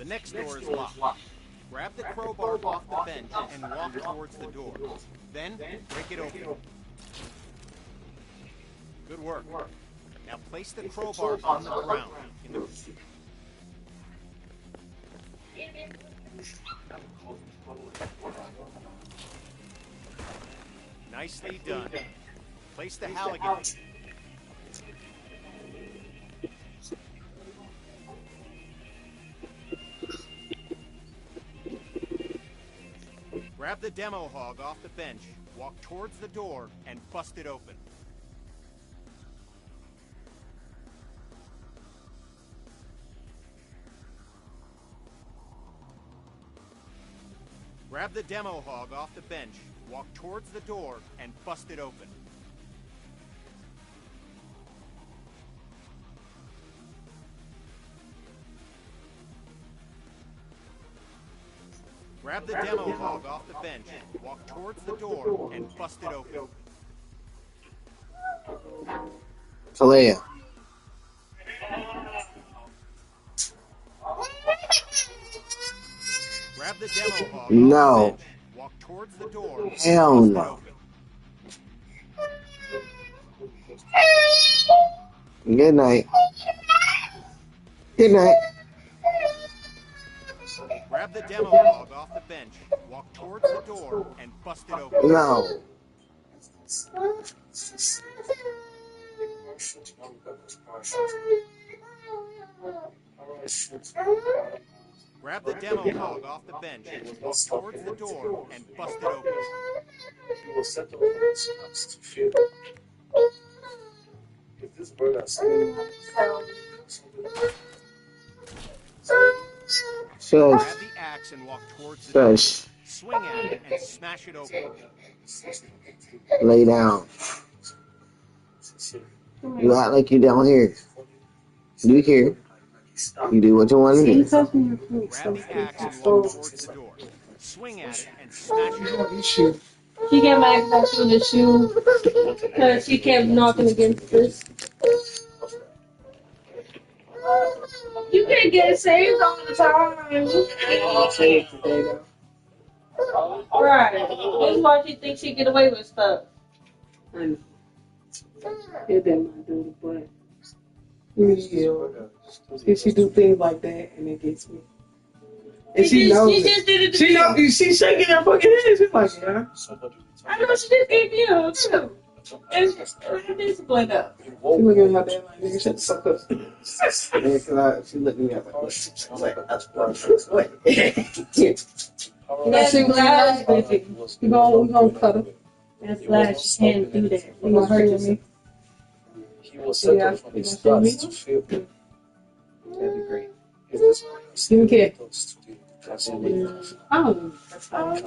The next door is locked. Grab the crowbar off the bench and walk towards the door. Then, break it open. Good work. Now place the crowbar on the ground. Nicely done. Place the Halligan. Grab the demo hog off the bench, walk towards the door, and bust it open. Grab the demo hog off the bench, walk towards the door, and bust it open. Grab the demo hog off the bench, walk towards the door, and bust it open. Talia. Grab the demo hog No. off the bench, walk towards the door, Hell and no. bust it open. Good night. Good night. Grab the demo hog off the bench, walk towards the door, and bust it open. No. Grab the demo hog off the bench, walk towards the door, and bust it open. Shush. Grab the axe and walk towards the door. Shush. Swing at it and smash it open. Lay down. You act like you down here. You here. You do what you want to do. Grab the axe and walk towards the door. Swing at it and smash it open. She got my axe with the shoe because she kept knocking against this. You can't get saved all the time. Right. That's why she thinks she get away with stuff. I know. It didn't mind doing it, but if she do things like that and it gets me. And she knows She just did it to she me. knows she's shaking her fucking head. She's like, yeah. I know she just gave me a hug too. And I did split up. She looking at her dad like, nigga, shut the fuck up. She looked at me like, wait, that's wait. That's why We gonna cut her. that's why she can't do that. You gonna hurt me? Yeah, you gonna show me? That'd be great. Give me a cat.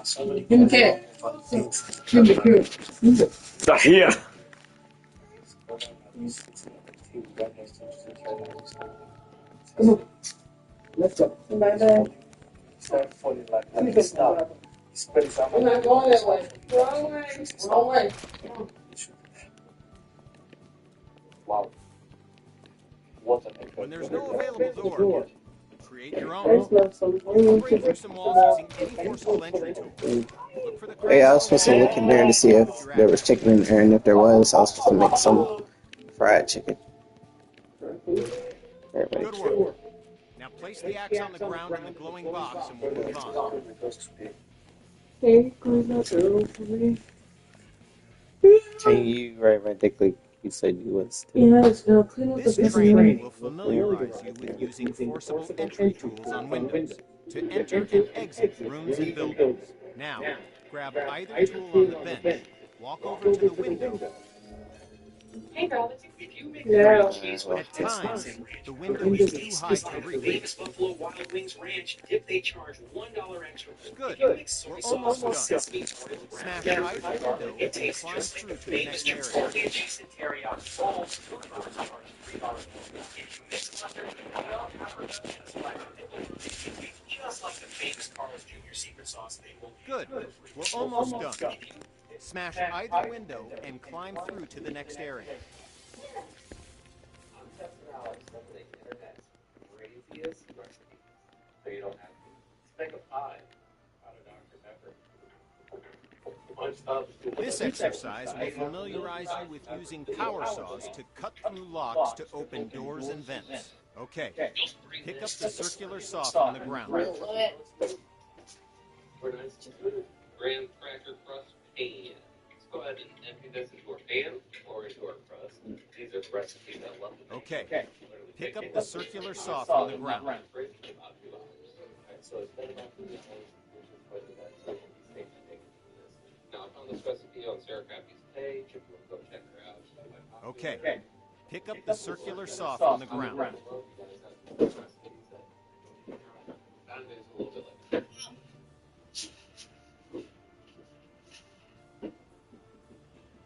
Oh, give me a cat. Give me a cat. Here. Come on. Let's go. Bye-bye. I'm not going that way. Wrong way. Wrong way. Wow. When there's no available door, create your own. There's no some. Break through some walls using any forcible entry tool. Look for the Hey, I was supposed to look in there to see if there was chicken in there, and if there was, I was supposed to make some fried chicken. Everybody. Good work. Now place the axe on the ground in the glowing box and we'll move on. Hey, close that door for me. Can you write my dick like you said you was? Yes, no, clean up the This business training lady. will familiarize you with using forcible entry tools on windows to enter and exit rooms and buildings. Now, grab either tool on the bench, walk over to the window. Hey girl, if you make Yeah. cheese At times, the window is too high to reach. latest Buffalo Wild Wings Ranch, if they charge $1 extra. Good. You mix We're soy almost sauce, done. sesame oil, Smash wrap either window it and tastes climb just through like to the the famous next area. Chipotle cheese and teriyaki. All $2 charge $3. If you mix it under, just like the famous Carl's Jr. secret sauce, they will. Good. We're almost done. Smash either window and climb through to the next area. you don't have to. Make a pie out of Dr. Pepper. This exercise will familiarize you with using power saws to cut through locks to open doors and vents. Okay, pick up the circular saw from the ground. Graham cracker crust pan. Let's go ahead and empty this into our pan or into our crust. These are recipes I love to make. Okay, pick up the circular saw from the ground. About 2 hours. So it's been about 3 hours, which is quite the best. So these things are taking this. Now I found this recipe on Sarah Cappy's page. If you want to go check her out. Okay, pick up the circular saw from the ground.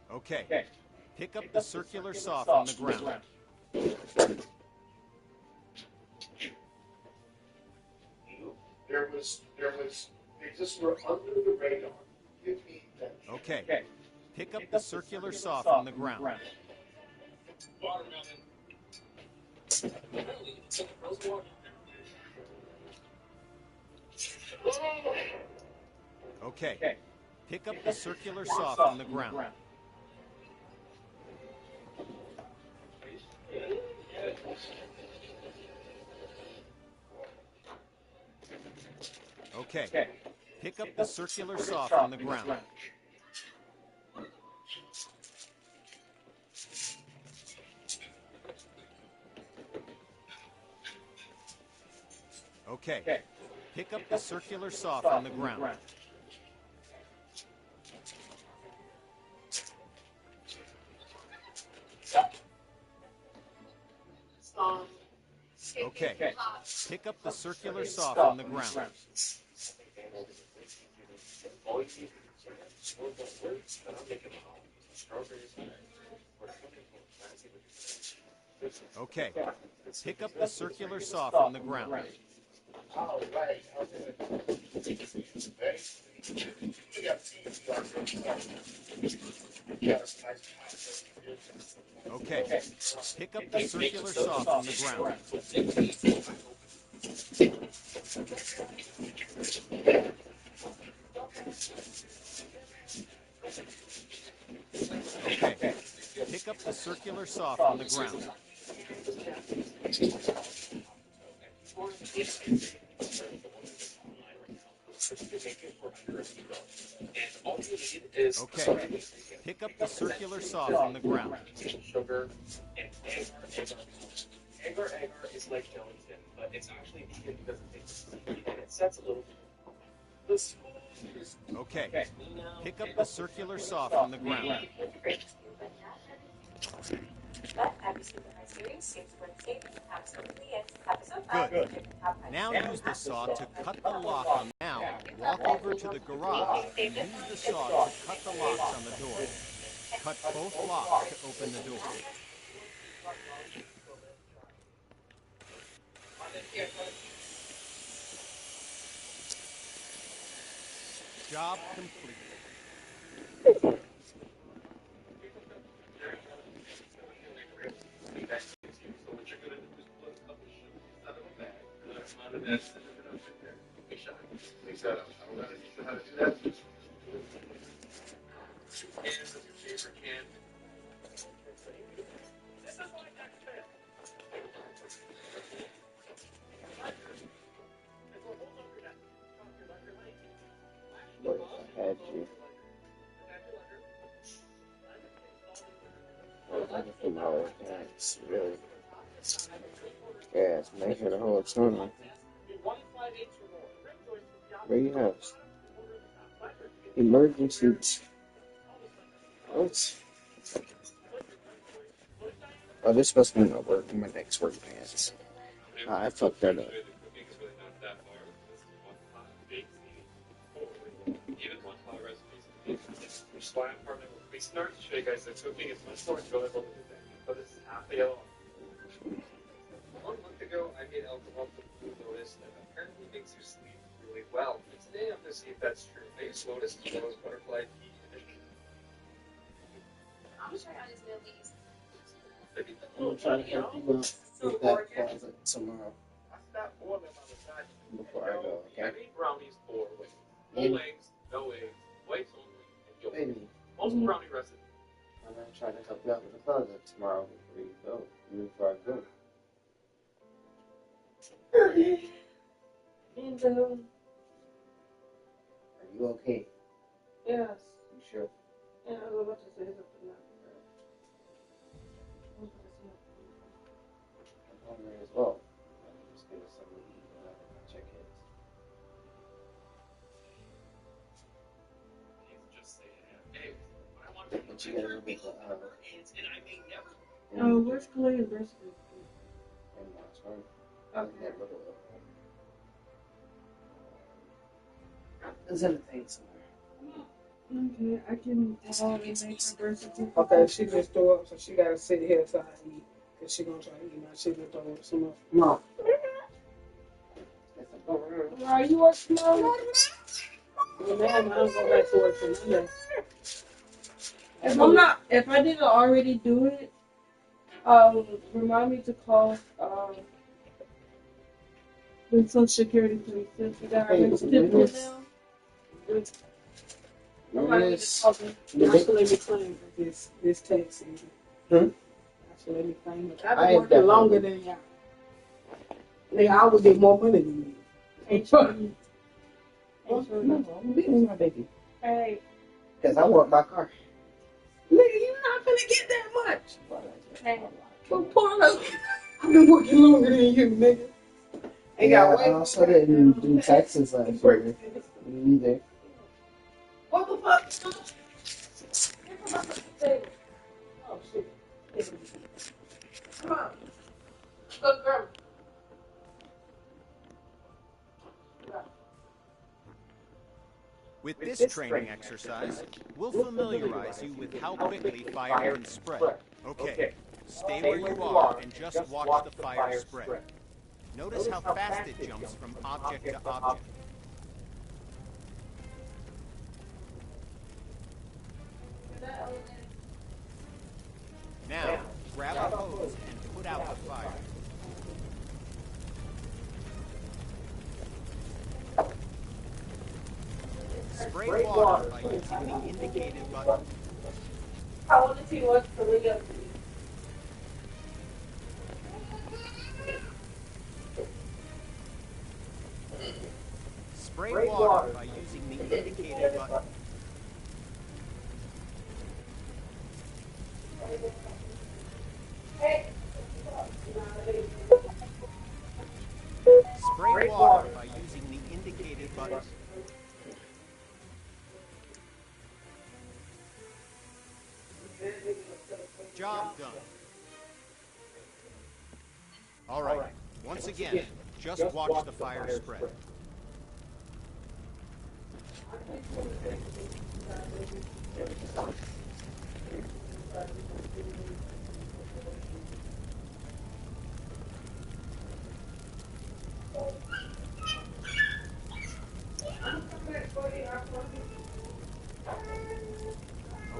Okay, pick up the circular saw from the ground. They just were under the radar. Give me that. Okay, pick up the circular saw from the ground. Okay, pick up the circular saw from the ground. Okay, pick up the circular saw from the ground. Okay, pick up the circular saw from the ground. Okay, pick up the circular saw from the ground. Okay, pick up the circular saw from the ground. All right. Okay, pick up the circular saw from the ground. Okay, pick up the circular saw from the ground. Okay, pick up the circular saw from the ground. Sugar and agar. Agar is like gelatin, but it's actually vegan because it takes seed and it sets a little. The school is Okay, pick up the circular saw from the ground. Good. Now use the saw to cut the lock on. Now walk over to the garage and use the saw to cut the locks on the door. Cut both locks to open the door. Job complete. What if I had you? No, that's really gas. Make it a whole tunnel. Where you have emergency. What? Oh, this supposed to be my next work pants. I fucked that up. We start to show you guys that cooking is much more enjoyable than you think, but it's half the yellow. 1 month ago, I made alcohol for Blue Lotus that apparently makes you sleep really well. And today, I'm going to see if that's true. I used Lotus as well as Butterfly Pea Edition. I'm sure I just know these. I'm gonna try to help you out with that closet tomorrow. That's that boiling on the before I go, I okay? made brownies for with full eggs, no eggs, whites only, and yolk. Baby, Most brownie recipe. I'm gonna try to help you out with the closet tomorrow before you go. Before I go. And Are you okay? yes. You sure? Yeah, I was about to say something now. I'm hungry as well. Just give us something to eat and I'll check it. He's just saying, hey, I want to But you gotta go get the and I may never. Oh, where's Clay and Brisket? and Mark's one. Okay. That little there's other things somewhere. Okay, I can call and make her birth certificate. Okay, she just threw up, so she gotta sit here till I eat. Cause she gonna try to eat my shit and throw up some more. Mom. Are you working tomorrow? Well, damn, I don't go back to work till Monday. If I didn't already do it, remind me to call the Social Security police since you got her certificate now. Remind me to call them. I should let me claim this tax season. I should let me claim it. I've I been working longer than y'all. Nigga, I would get more money than you. Ain't you? No, I'm leaving my baby. Hey. Because I want my car. Nigga, you not finna get that much. Hey. But Paula, I've been working longer than you, nigga. Yeah, I also didn't do taxes last year. Me either. What the fuck? Oh, shit. Come on. Good girl. With this training exercise, we'll familiarize you with how quickly fire can spread. Okay, stay where you are and just watch the fire spread. Notice how fast it jumps from object to object. Now, grab a hose and put out the fire. Spray water by using the indicated button. I want to see what's the legal. Spray water by using the indicated button. Spray water by using the indicated button. Job done. All right, once again, just watch the fire spread.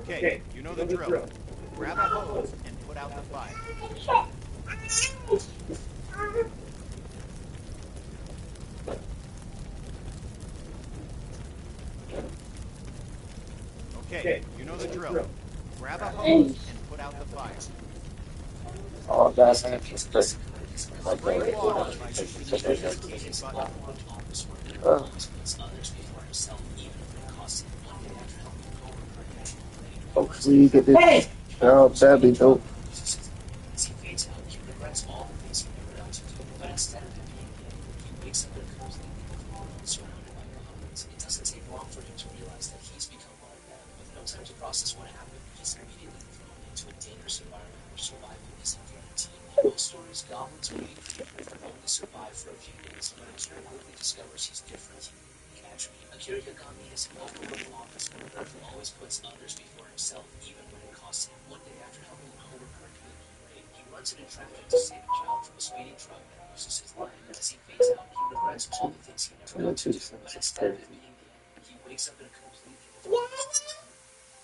Okay, you know the drill. Grab a hose and put out the fire. Okay, you know the drill. Grab a hose and put out the fire. Oh, that's interesting. Spray water by using the indicated button. Hopefully you get this. Hey! Oh, that'd be dope.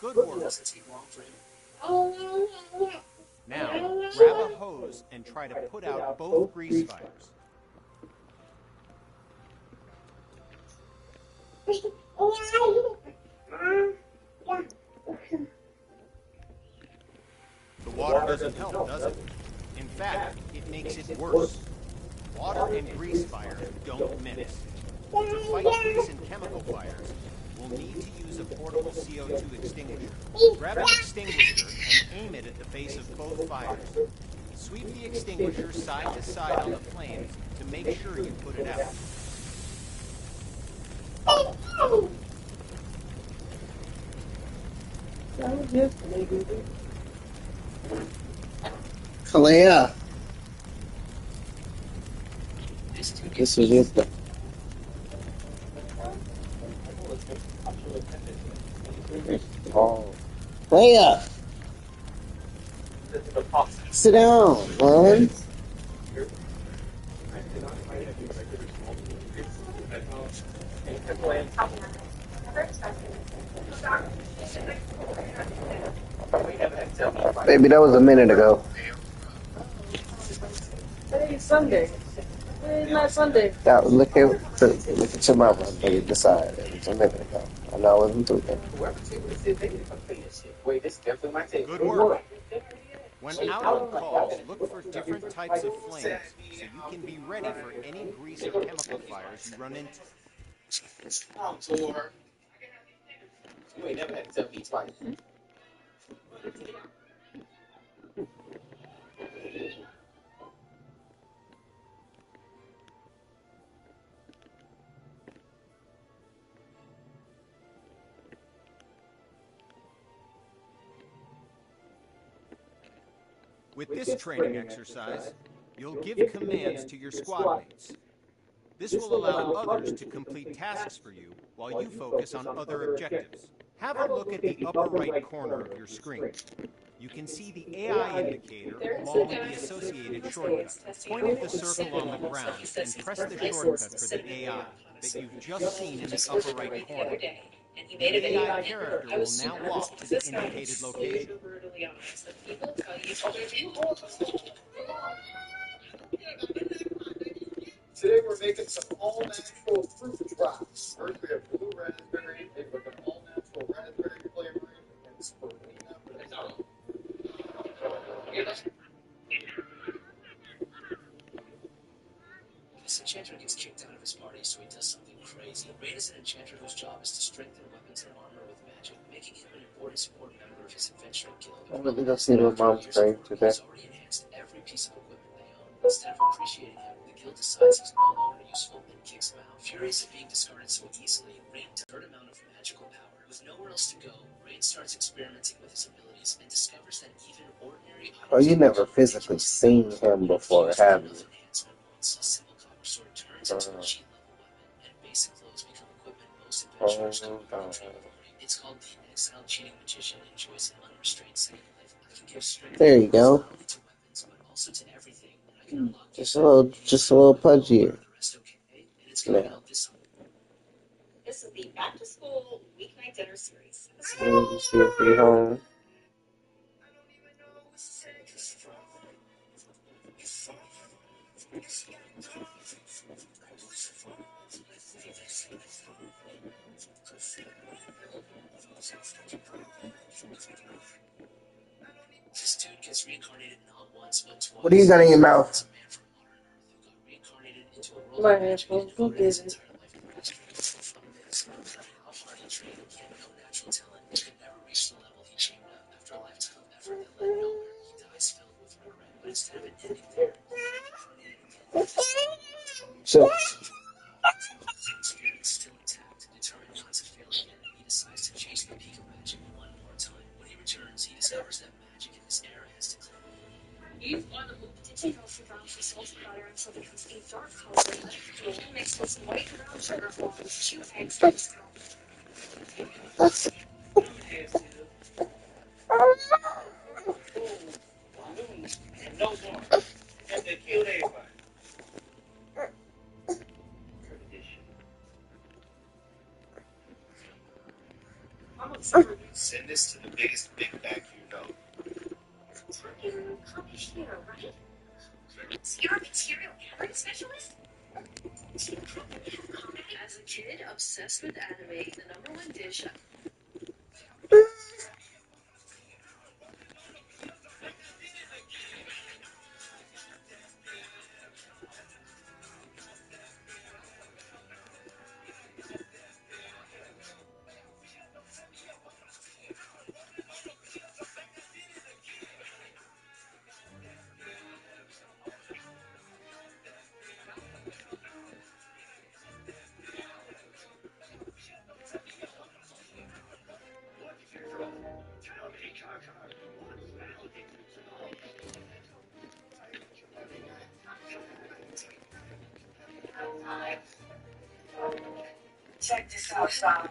Good work. Now, grab a hose and try to put out both grease fires. The water doesn't help, does it? In fact, it makes it worse. Water and grease fires don't mix. To fight grease and chemical fires, we'll need to use a portable CO2 extinguisher. Grab an extinguisher and aim it at the base of both fires. Sweep the extinguisher side to side on the flames to make sure you put it out. That was yesterday, dude. Kalea. This was it. Oh. Kalea. Sit down, man. Baby, that was a minute ago. Today's Sunday. Today's not Sunday. Now, look at your mama and you decide. It was a minute ago. I know I wasn't doing that. Good work. When out on calls, look for different types of flames so you can be ready for any grease or chemical fires you run into. You ain't never had to tell me twice. With this training exercise, you'll give commands to your squad mates. This will allow others to complete tasks for you while you focus on other objectives. Have a look at the upper right corner of your screen. You can see the AI indicator along with the associated shortcut. Point at the circle on the ground and press the shortcut for the AI that you've just seen in the upper right corner. The AI character will now walk to the indicated location. Today we're making some all-natural fruit drops. First we have blue raspberry, made with an all-natural raspberry flavoring and spirulina vanilla. This enchanter gets kicked out of his party, so he does something crazy. Rain is an enchanter whose job is to strengthen weapons and armor with magic, making him an important support member of his adventuring guild. I really don't see what mom's saying today. He's already enhanced every piece of equipment they own. Instead of appreciating him, the guild decides he's no longer useful and kicks him out. Furious at being discarded so easily, Rain does a third amount of magical power. With nowhere else to go, Rain starts experimenting with his abilities and discovers that even ordinary items... Oh, you never physically seen him before, have you? Enhancement once a simple copper sword turns into a cheat level weapon, and basic clothes become equipment most adventurers come It's called the Exiled Cheating Magician enjoys an unrestrained second life. I can give strength There you go. not only to weapons, but also to everything, and I can unlock Just a little pudgier. the rest okay, and it's coming Yeah. out this summer. This is the Back to School Weeknight Dinner Series. You see if you're home. This dude gets reincarnated not once but twice. What do you got in your mouth? It's a man from modern Earth who got reincarnated into a world My of magic and headphones, go devoted his get it. entire life to mastery. From this, no matter how hard he trained, he had no natural talent. He could never reach the level he dreamed of. After a lifetime of effort that led nowhere, he dies filled with regret. But instead of it ending there, he reincarnated again. So, His spirit is still intact, determined not to fail again. He decides to chase the peak of magic one more time. When he returns, he discovers that magic in this era has declined. You've won the book to take off the brown for salt butter until it becomes a dark color. You'll mix with some white and brown sugar forms, 2 eggs, and milk. And no more. And they killed everybody. Send this to the biggest big bag you know. Come here, right? So you're a material handling specialist? As a kid, obsessed with anime, the number one dish. Check this out, Sam.